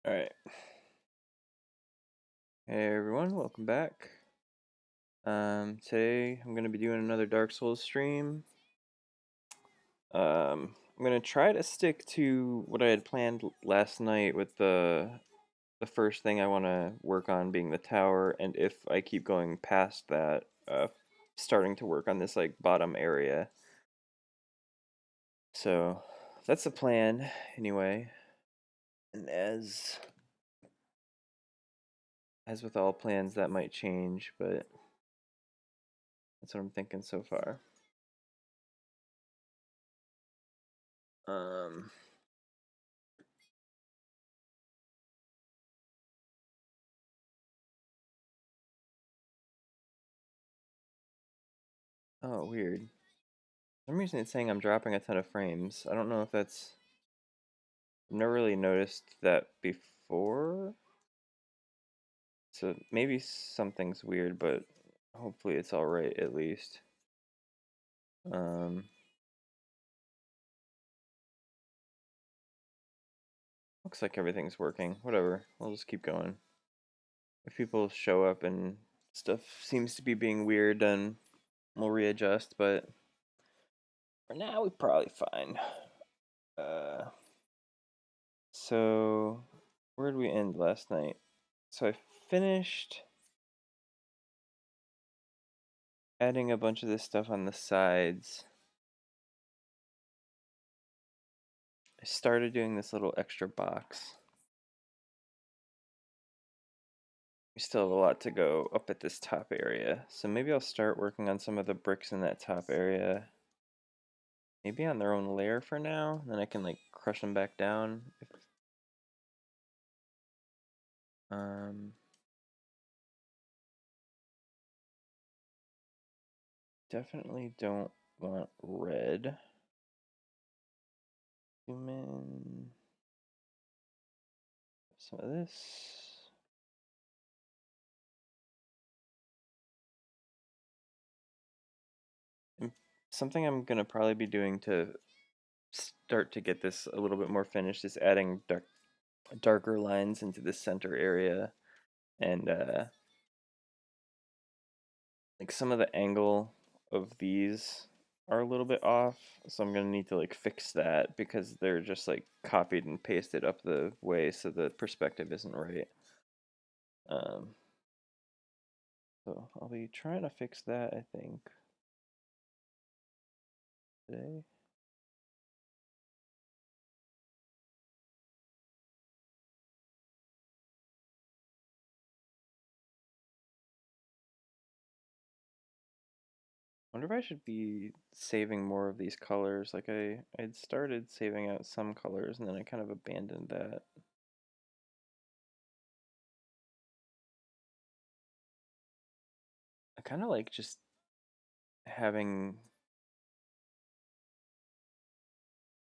Alright. Hey everyone, welcome back. Today I'm gonna be doing another Dark Souls stream. I'm gonna try to stick to what I had planned last night with the first thing I want to work on being the tower, and if I keep going past that, starting to work on this like bottom area. So that's the plan anyway. And as with all plans, that might change, but that's what I'm thinking so far. Um, oh, weird. For some reason it's saying I'm dropping a ton of frames. I don't know if that's... I've never really noticed that before. So maybe something's weird, but hopefully it's alright at least. Um, Looks like everything's working. Whatever, we'll just keep going. If people show up and stuff seems to be being weird, then we'll readjust, but for now we're probably fine. Uh, so where did we end last night? So I finished adding a bunch of this stuff on the sides. I started doing this little extra box. We still have a lot to go up at this top area, so maybe I'll start working on some of the bricks in that top area. Maybe on their own layer for now, then I can like crush them back down. Um, Definitely don't want red. Zoom in some of this. And something I'm gonna probably be doing to start to get this a little bit more finished is adding darker lines into the center area, and like some of the angle of these are a little bit off, so I'm gonna need to like fix that because they're just like copied and pasted up the way, so the perspective isn't right. Um, so I'll be trying to fix that, I think, today. Wonder if I should be saving more of these colors. Like I'd started saving out some colors and then I kind of abandoned that. I kind of like just having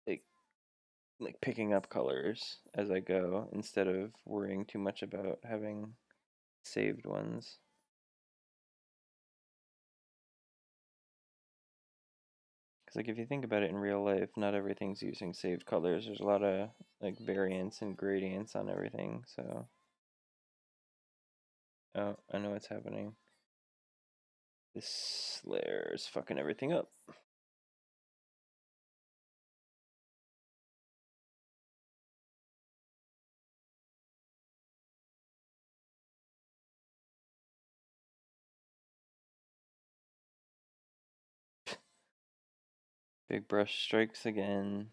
like picking up colors as I go instead of worrying too much about having saved ones. Because like if you think about it in real life, not everything's using saved colors. There's a lot of like variants and gradients on everything. So oh, I know what's happening. This layer is fucking everything up. Big brush strikes again.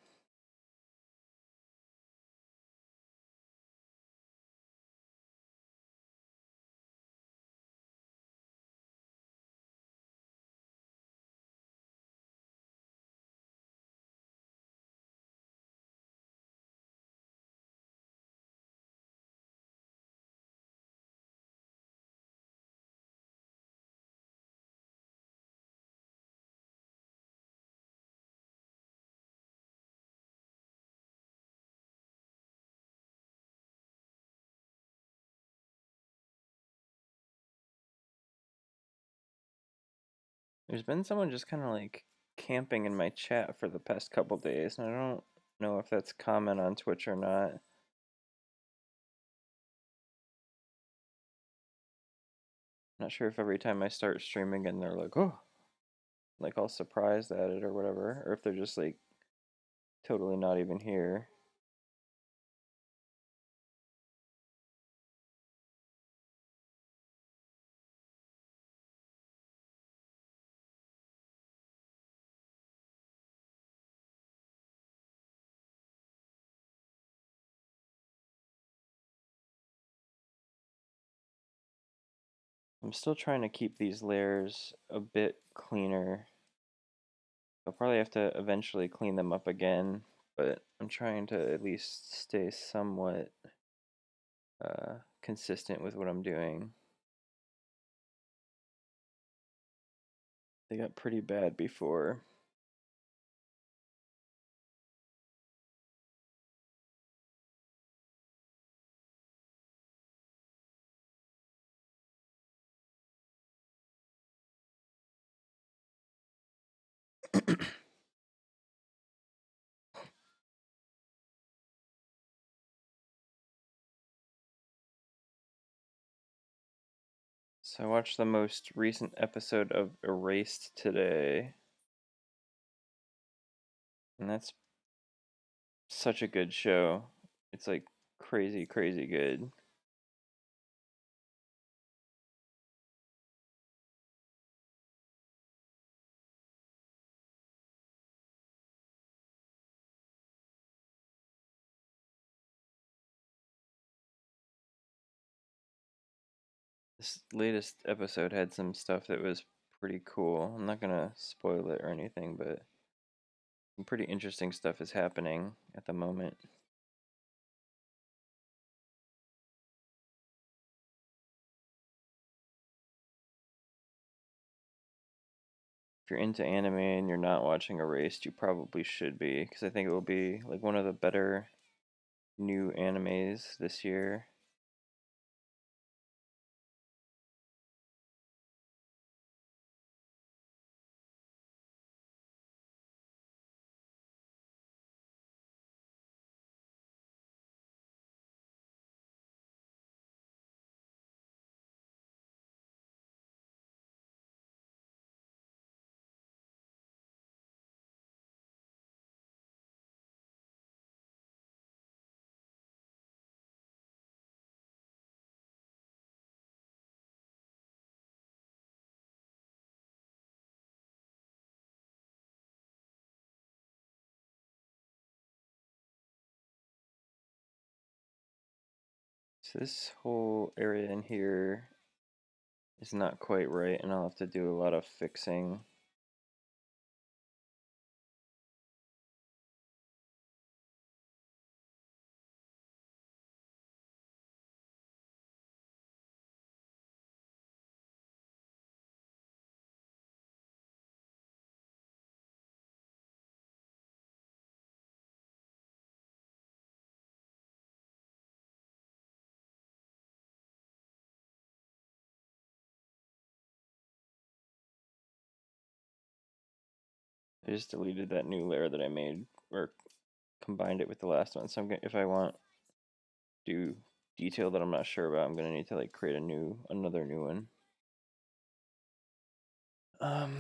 There's been someone just kind of like camping in my chat for the past couple days, and I don't know if that's common on Twitch or not. Not sure if every time I start streaming and they're like, oh, like all surprised at it or whatever, or if they're just like totally not even here. I'm still trying to keep these layers a bit cleaner. I'll probably have to eventually clean them up again, but I'm trying to at least stay somewhat consistent with what I'm doing. They got pretty bad before. So I watched the most recent episode of Erased today, and that's such a good show. It's like crazy, crazy good. This latest episode had some stuff that was pretty cool. I'm not gonna spoil it or anything, but some pretty interesting stuff is happening at the moment. If you're into anime and you're not watching Erased, you probably should be, because I think it will be like one of the better new animes this year. So this whole area in here is not quite right, and I'll have to do a lot of fixing. I just deleted that new layer that I made, or combined it with the last one. So I'm gonna, if I want to do detail that I'm not sure about, I'm gonna need to like create another new one. Um,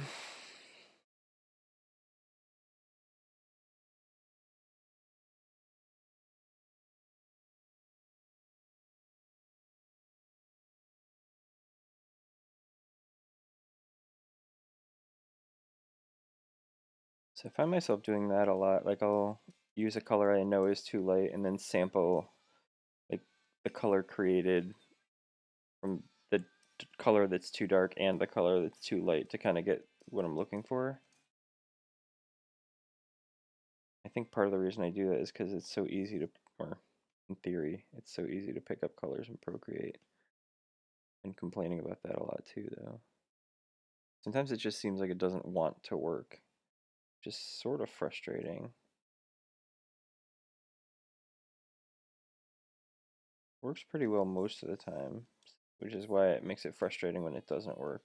so I find myself doing that a lot. Like I'll use a color I know is too light and then sample like the color created from the color that's too dark and the color that's too light to kind of get what I'm looking for. I think part of the reason I do that is because it's so easy to, or in theory, it's so easy to pick up colors in Procreate. And complaining about that a lot too, though. Sometimes it just seems like it doesn't want to work. Just sort of frustrating. Works pretty well most of the time, which is why it makes it frustrating when it doesn't work.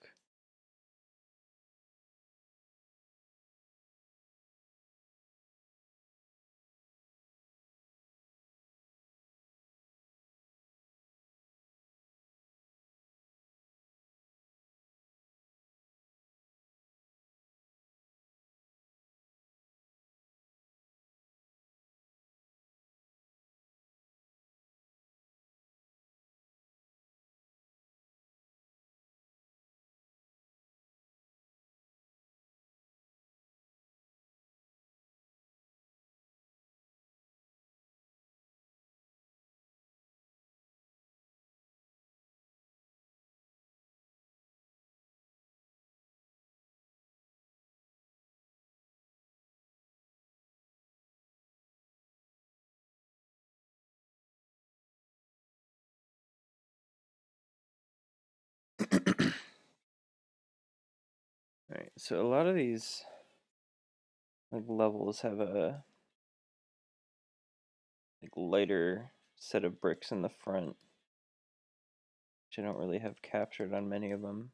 So a lot of these like levels have a like lighter set of bricks in the front, which I don't really have captured on many of them.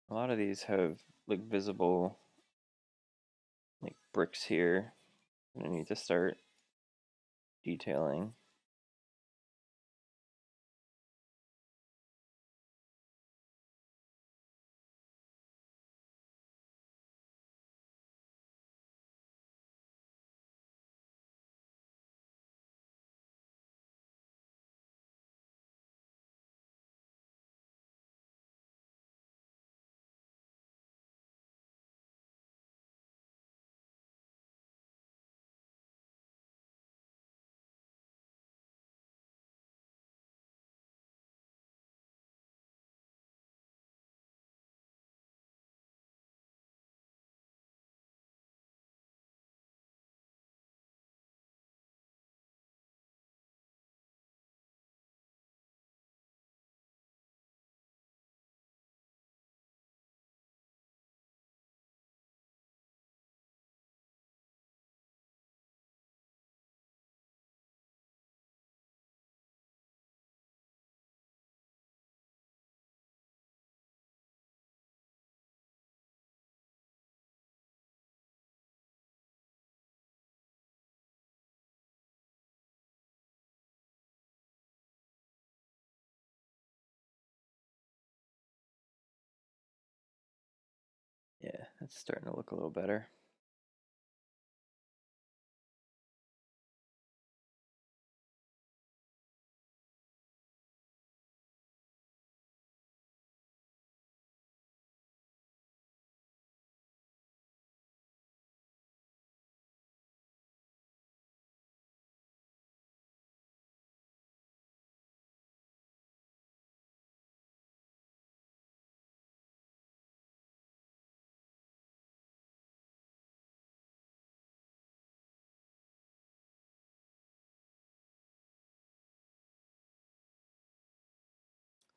A lot of these have like visible like bricks here. I need to start detailing. Yeah, that's starting to look a little better.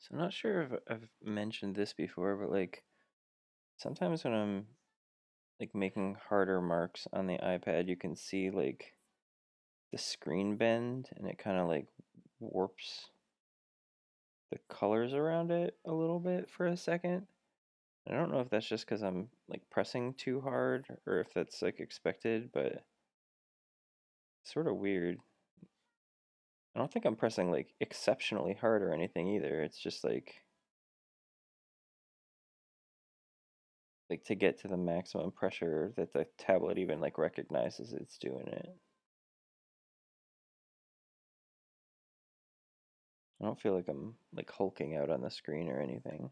So I'm not sure if I've mentioned this before, but like sometimes when I'm like making harder marks on the iPad, you can see like the screen bend and it kind of like warps the colors around it a little bit for a second. I don't know if that's just because I'm like pressing too hard or if that's like expected, but it's sort of weird. I don't think I'm pressing like exceptionally hard or anything either. It's just like to get to the maximum pressure that the tablet even like recognizes it's doing it. I don't feel like I'm like hulking out on the screen or anything.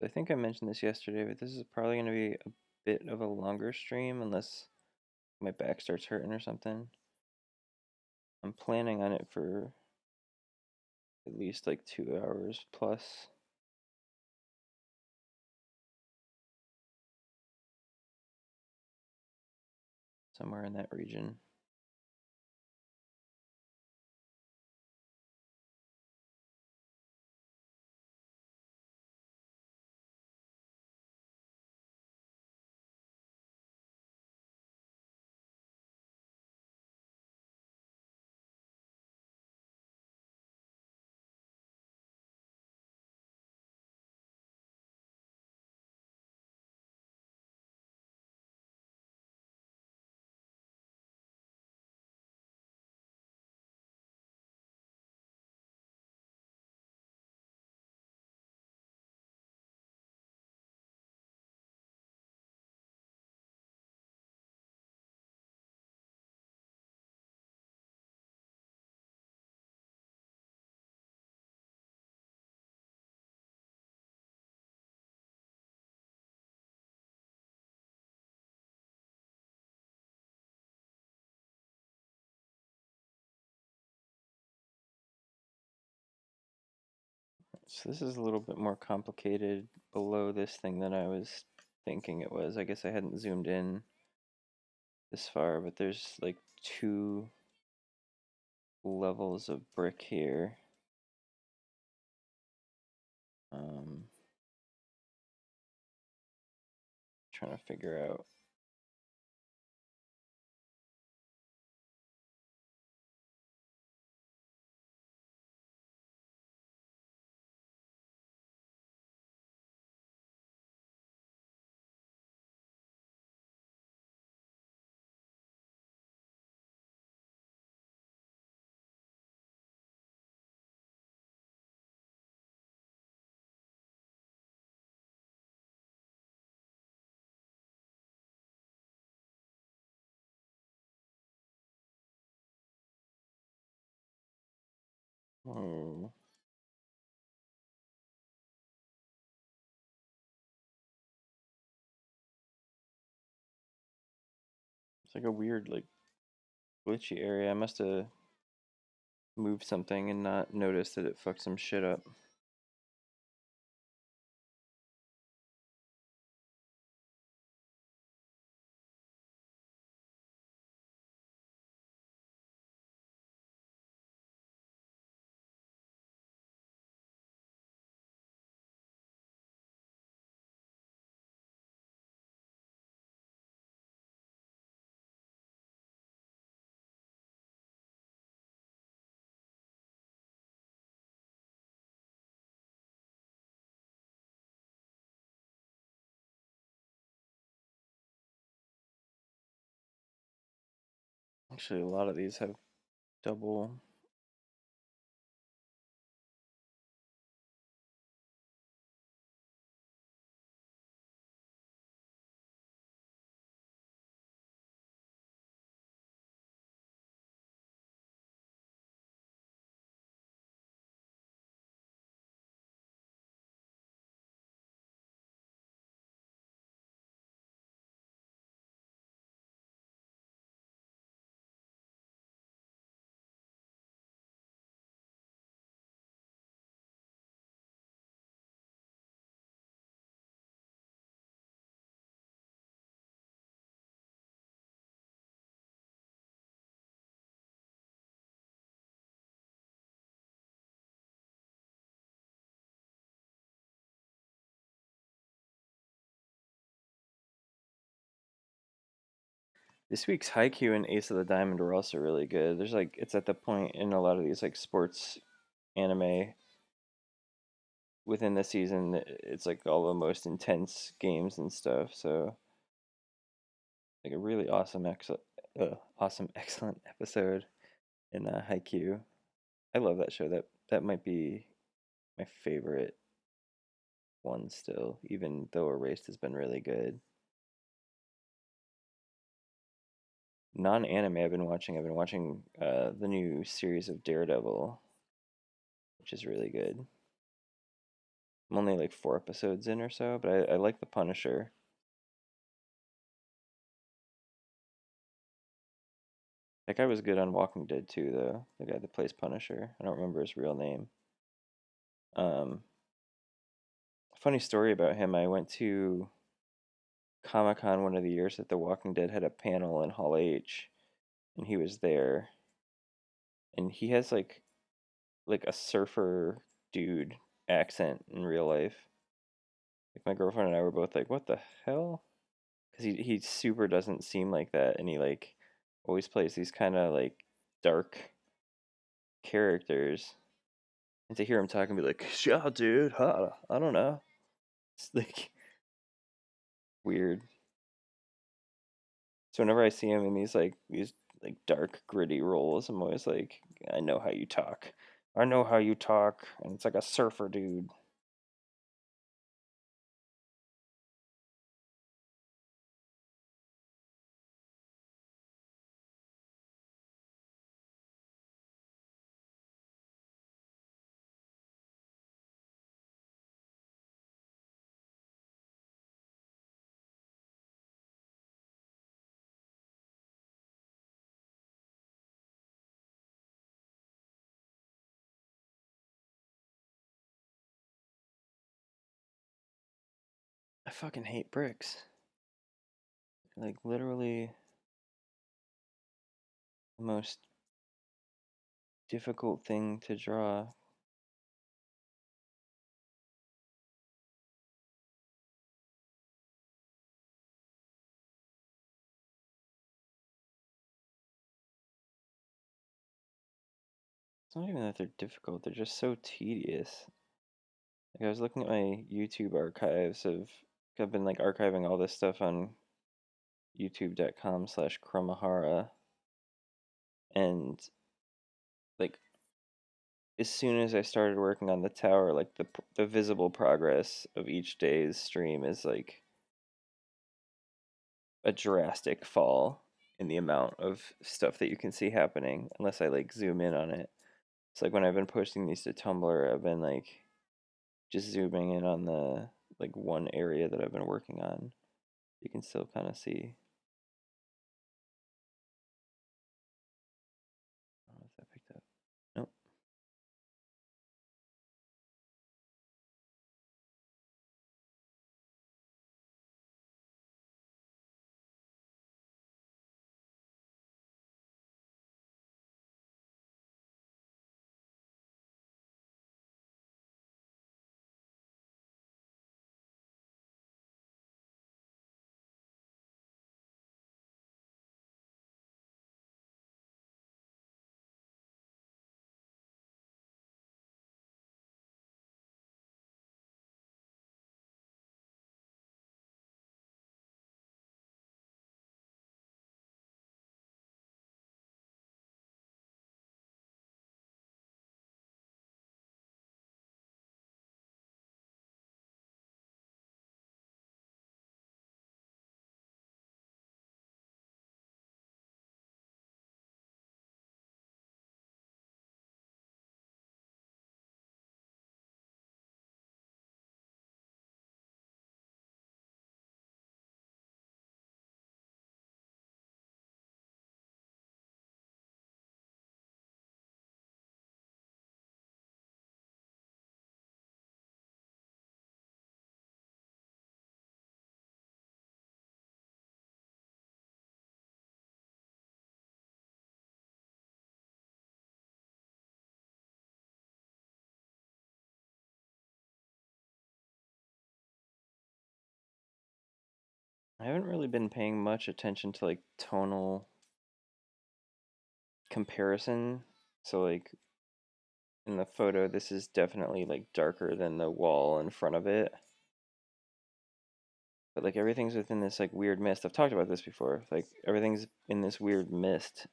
I think I mentioned this yesterday, but this is probably going to be a bit of a longer stream unless my back starts hurting or something. I'm planning on it for at least like 2 hours plus. Somewhere in that region. So this is a little bit more complicated below this thing than I was thinking it was. I guess I hadn't zoomed in this far, but there's like 2 levels of brick here. Trying to figure out. Oh, it's like a weird, like glitchy area. I must have moved something and not noticed that it fucked some shit up. Actually, a lot of these have double. This week's Haikyuu and Ace of the Diamond were also really good. There's like it's at the point in a lot of these like sports anime within the season it's like all the most intense games and stuff. So like a really awesome excellent episode in Haikyuu. I love that show. That might be my favorite one still, even though Erased has been really good. Non-anime I've been watching the new series of Daredevil, which is really good. I'm only like 4 episodes in or so, but I like the Punisher. That guy was good on Walking Dead too, though. The guy that plays Punisher. I don't remember his real name. Um, Funny story about him. I went to Comic Con one of the years that The Walking Dead had a panel in Hall H, and he was there. And he has like a surfer dude accent in real life. Like my girlfriend and I were both like, "What the hell?" Because he super doesn't seem like that, and he like always plays these kind of like dark characters. And to hear him talk and be like, "Yeah, dude, huh, I don't know," it's like weird. So whenever I see him in these like dark, gritty roles, I'm always like, "I know how you talk. I know how you talk," and it's like a surfer dude. I fucking hate bricks. Like literally the most difficult thing to draw. It's not even that they're difficult, they're just so tedious. Like I was looking at my YouTube archives of I've been like archiving all this stuff on youtube.com/Kromahara, and like as soon as I started working on the tower, like the visible progress of each day's stream is like a drastic fall in the amount of stuff that you can see happening unless I like zoom in on it. It's like when I've been posting these to Tumblr, I've been like just zooming in on the like one area that I've been working on. You can still kind of see. I don't know if that picked up. Nope. I haven't really been paying much attention to like tonal comparison. So like in the photo, this is definitely like darker than the wall in front of it. But like everything's within this like weird mist. I've talked about this before. Like everything's in this weird mist,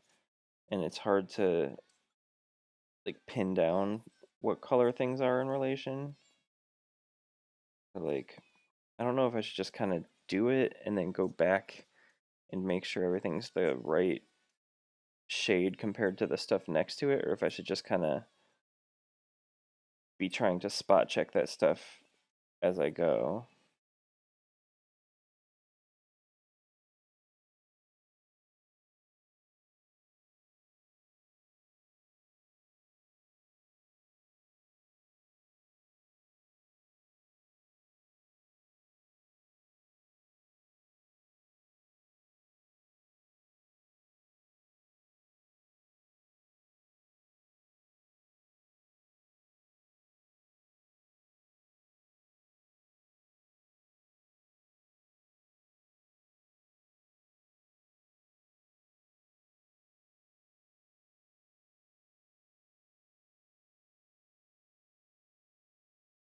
and it's hard to like pin down what color things are in relation. But, like I don't know if I should just kind of do it and then go back and make sure everything's the right shade compared to the stuff next to it, or if I should just kind of be trying to spot check that stuff as I go.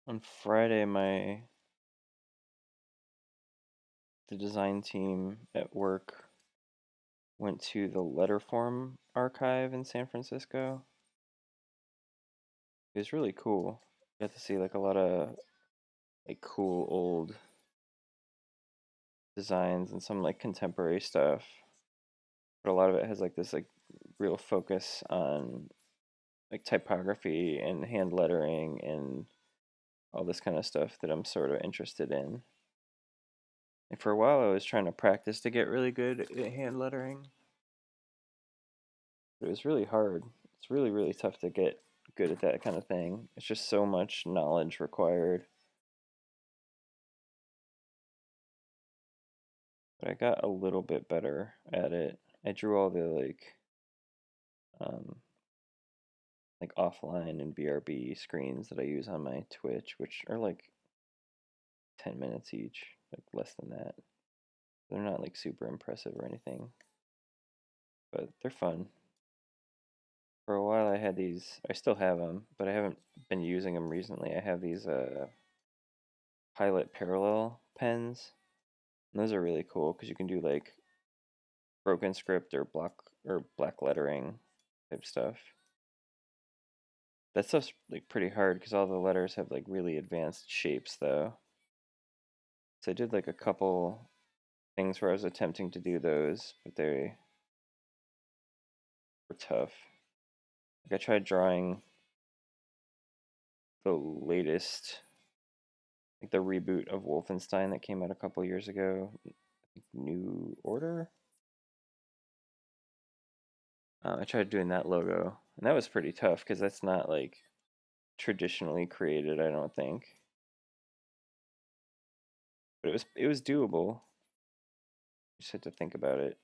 On Friday, the design team at work went to the Letterform archive in San Francisco. It was really cool. Got to see like a lot of like cool old designs and some like contemporary stuff. But a lot of it has like this like real focus on like typography and hand lettering and all this kind of stuff that I'm sort of interested in. And for a while I was trying to practice to get really good at hand lettering. But it was really hard. It's really, really tough to get good at that kind of thing. It's just so much knowledge required. but I got a little bit better at it. I drew all the um, like offline and BRB screens that I use on my Twitch, which are like 10 minutes each, like less than that. They're not like super impressive or anything, but they're fun. For a while I had these, I still have them, but I haven't been using them recently. I have these Pilot Parallel pens. And those are really cool because you can do like broken script or black lettering type stuff. That stuff's like pretty hard because all the letters have like really advanced shapes though. So I did like a couple things where I was attempting to do those, but they were tough. Like I tried drawing the latest, like the reboot of Wolfenstein that came out a couple years ago, New Order. I tried doing that logo, and that was pretty tough because that's not like traditionally created, I don't think. But it was doable. Just had to think about it.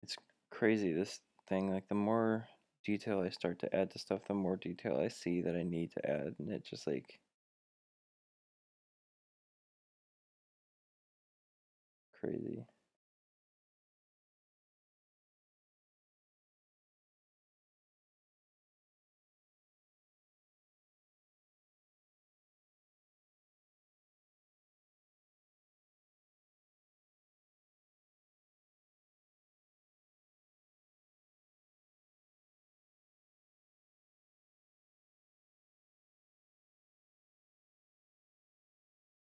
It's crazy, this thing. Like, the more detail I start to add to stuff, the more detail I see that I need to add. And it just, like, crazy.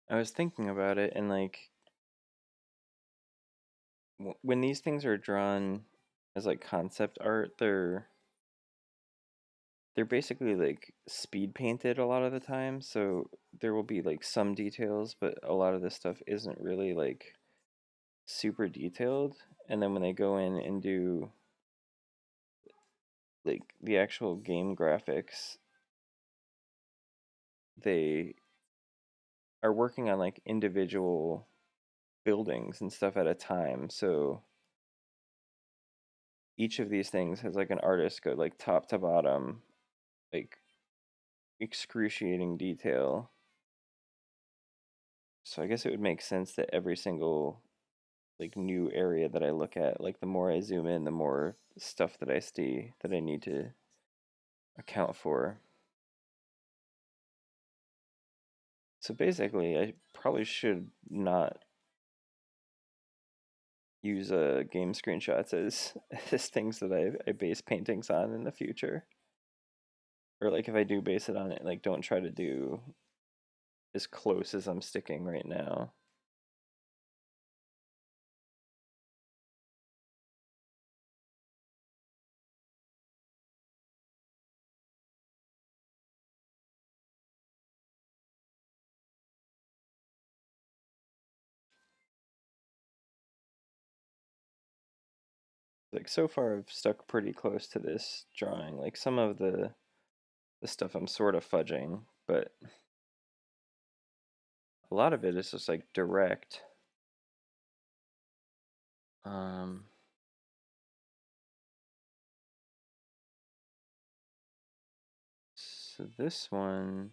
I was thinking about it, and, like, when these things are drawn as, like, concept art, they're basically like speed painted a lot of the time, so there will be like some details, but a lot of this stuff isn't really like super detailed. And then when they go in and do like the actual game graphics, they are working on like individual buildings and stuff at a time. So each of these things has like an artist go like top to bottom, like excruciating detail. So I guess it would make sense that every single like new area that I look at, like the more I zoom in, the more stuff that I see that I need to account for. So basically, I probably should not use game screenshots as as things that I base paintings on in the future. Or like if I do base it on it, like don't try to do as close as I'm sticking right now. Like so far I've stuck pretty close to this drawing. Like some of the stuff I'm sort of fudging, but a lot of it is just like direct. Um, so this one,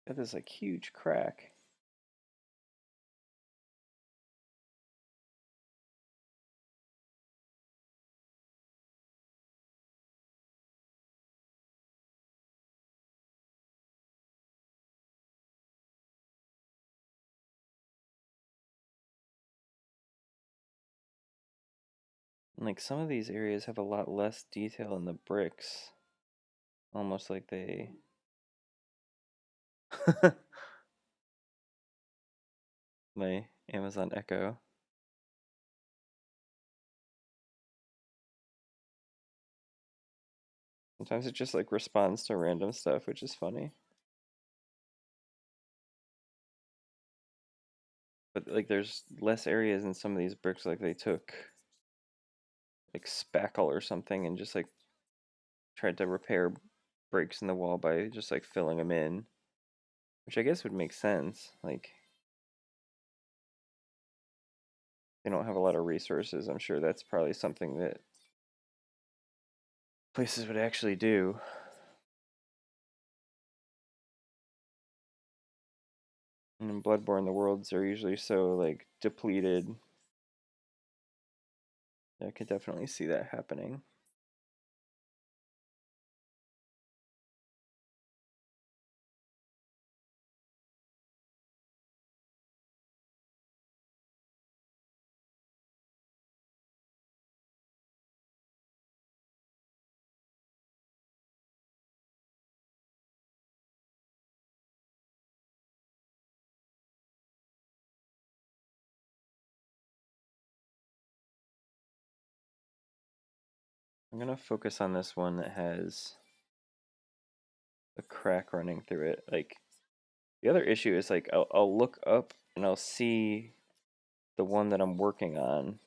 got this like huge crack. And like some of these areas have a lot less detail in the bricks. Almost like they my Amazon Echo. Sometimes it just like responds to random stuff, which is funny. But like there's less areas in some of these bricks, like they took like spackle or something and just like tried to repair breaks in the wall by just like filling them in, which I guess would make sense. Like they don't have a lot of resources. I'm sure that's probably something that places would actually do. And in Bloodborne, the worlds are usually so like depleted. I could definitely see that happening. I'm gonna focus on this one that has a crack running through it. Like the other issue is like I'll look up and I'll see the one that I'm working on,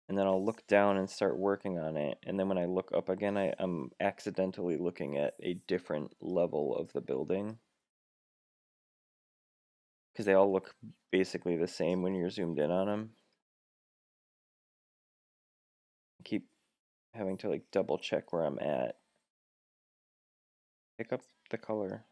and then I'll look down and start working on it, and then when I look up again, I'm accidentally looking at a different level of the building because they all look basically the same when you're zoomed in on them. I keep having to like double check where I'm at. Pick up the color.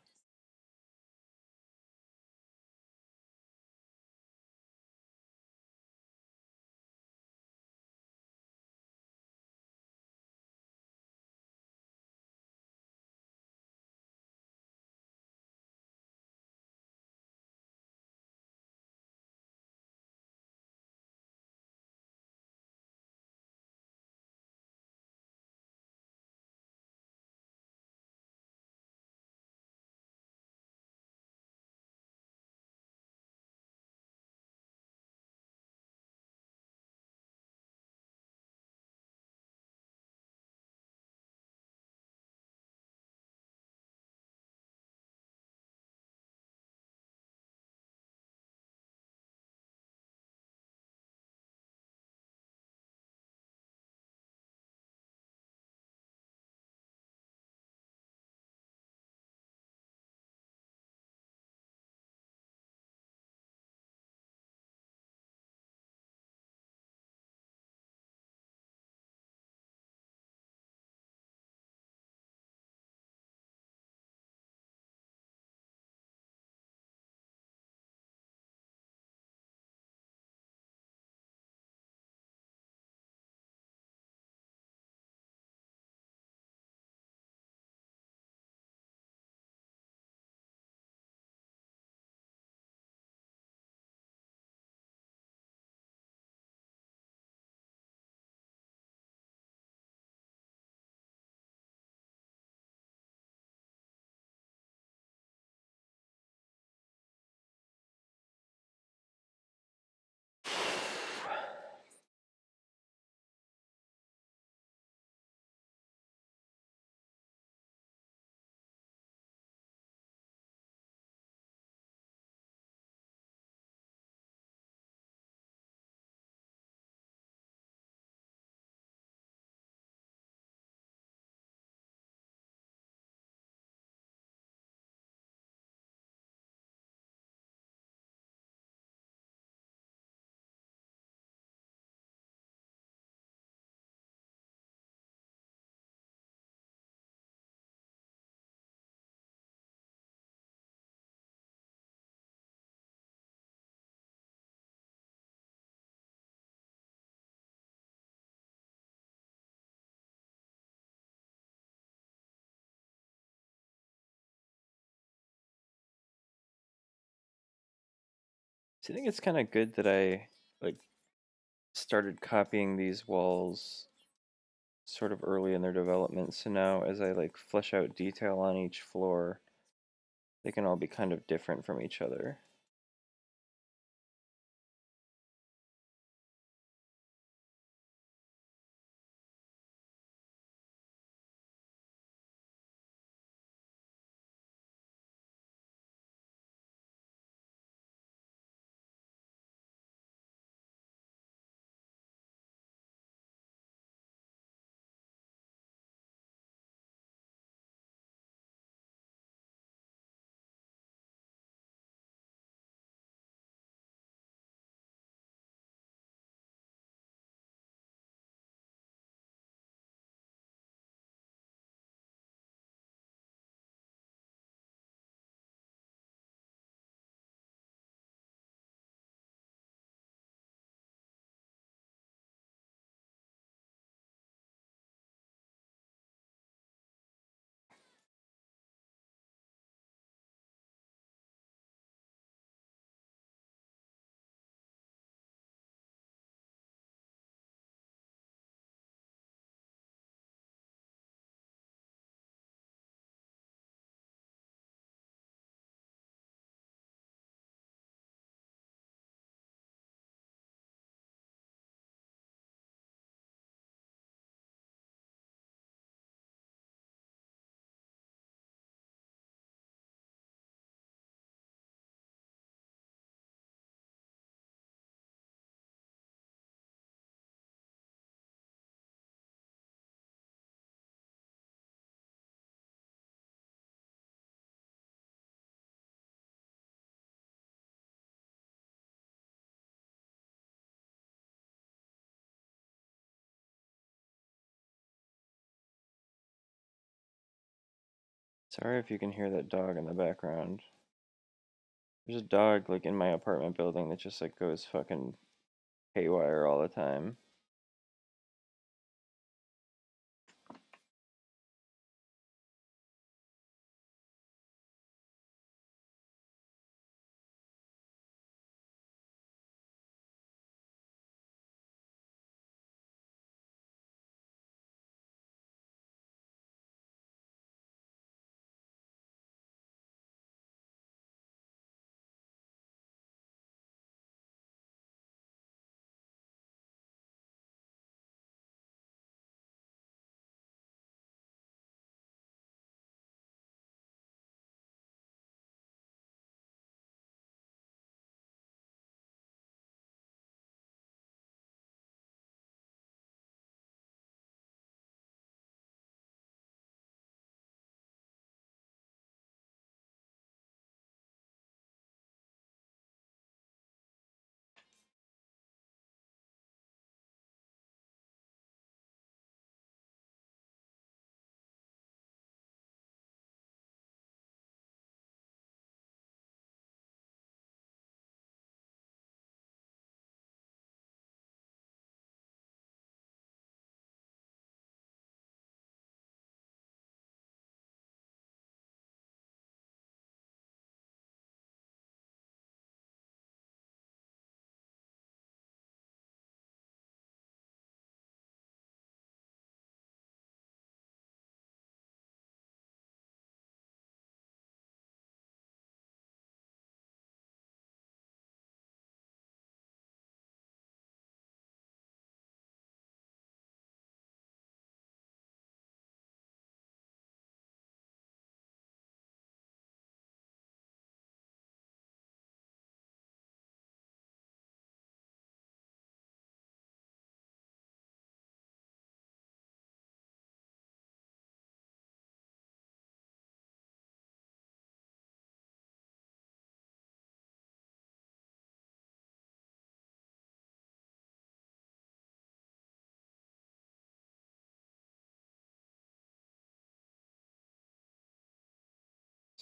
So I think it's kind of good that I like started copying these walls sort of early in their development. So now as I like flesh out detail on each floor, they can all be kind of different from each other. Sorry if you can hear that dog in the background. There's a dog like in my apartment building that just like goes fucking haywire all the time.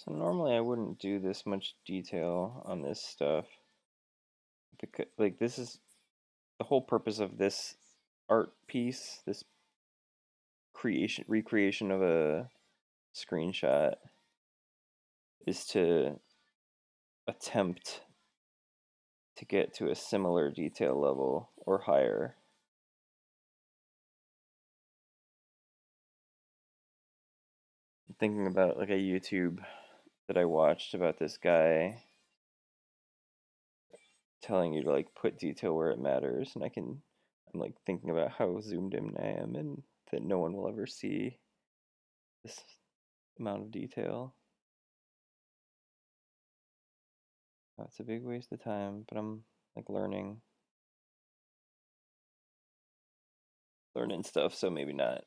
So normally I wouldn't do this much detail on this stuff because like this is the whole purpose of this art piece, this recreation of a screenshot is to attempt to get to a similar detail level or higher. I'm thinking about like a YouTube that I watched about this guy telling you to like put detail where it matters, and I'm like thinking about how zoomed in I am and that no one will ever see this amount of detail. It's a big waste of time, but I'm like learning stuff, so maybe not.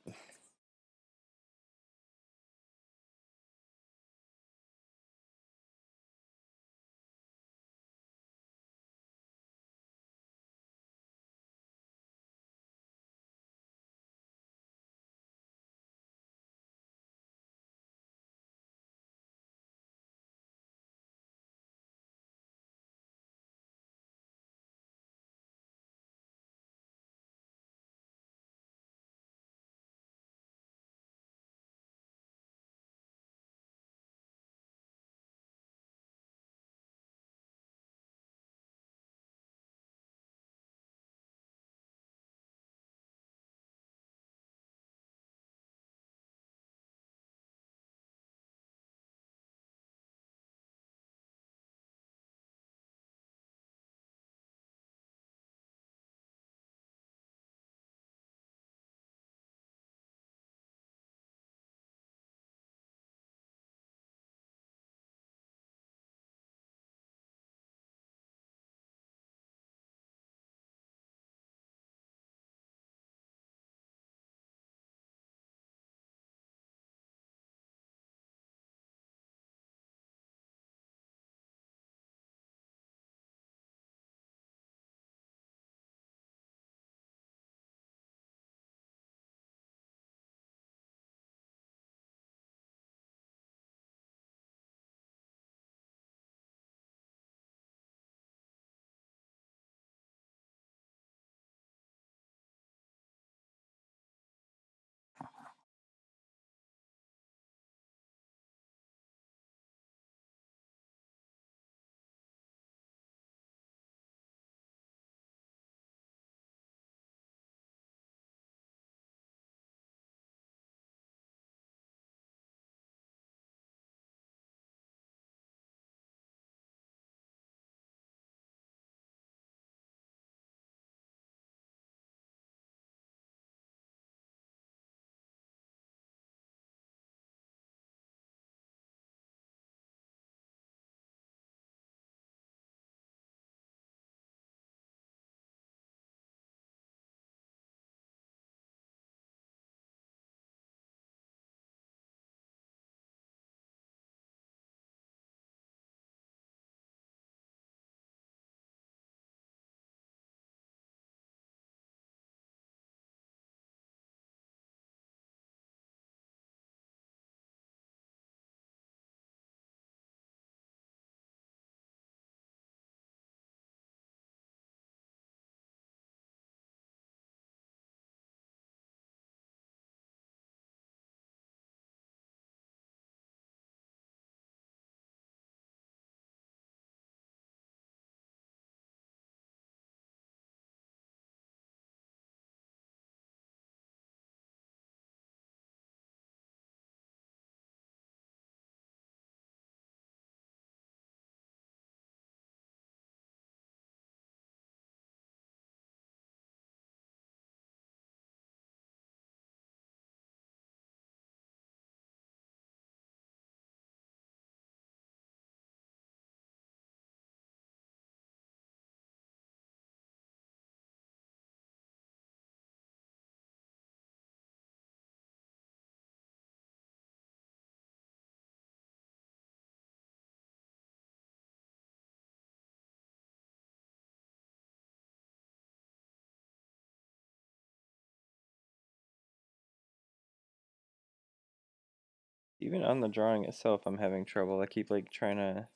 Even on the drawing itself, I'm having trouble. I keep like trying to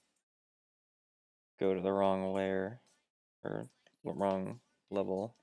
go to the wrong layer or wrong level.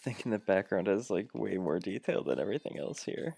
thinking the background has like way more detail than everything else here.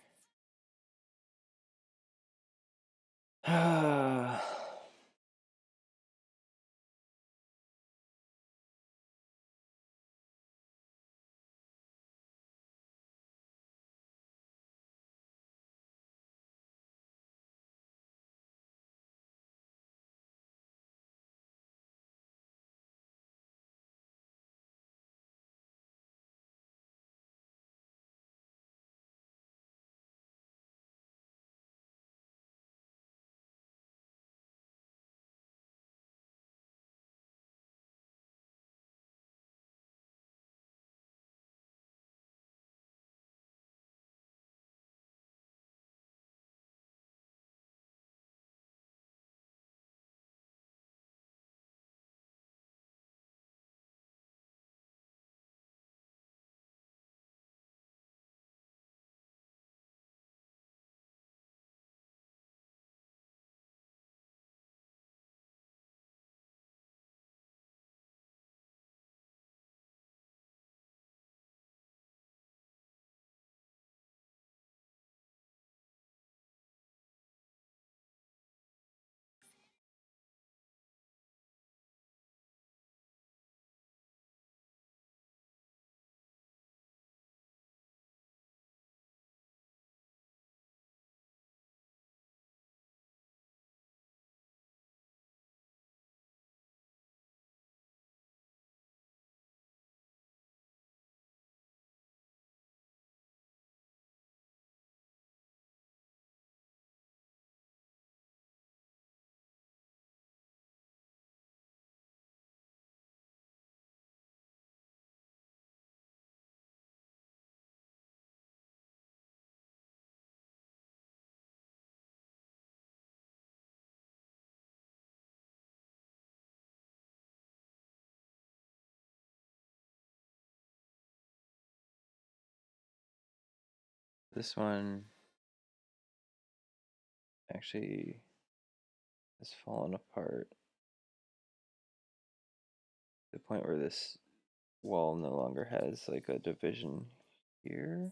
This one actually has fallen apart to the point where this wall no longer has like a division here.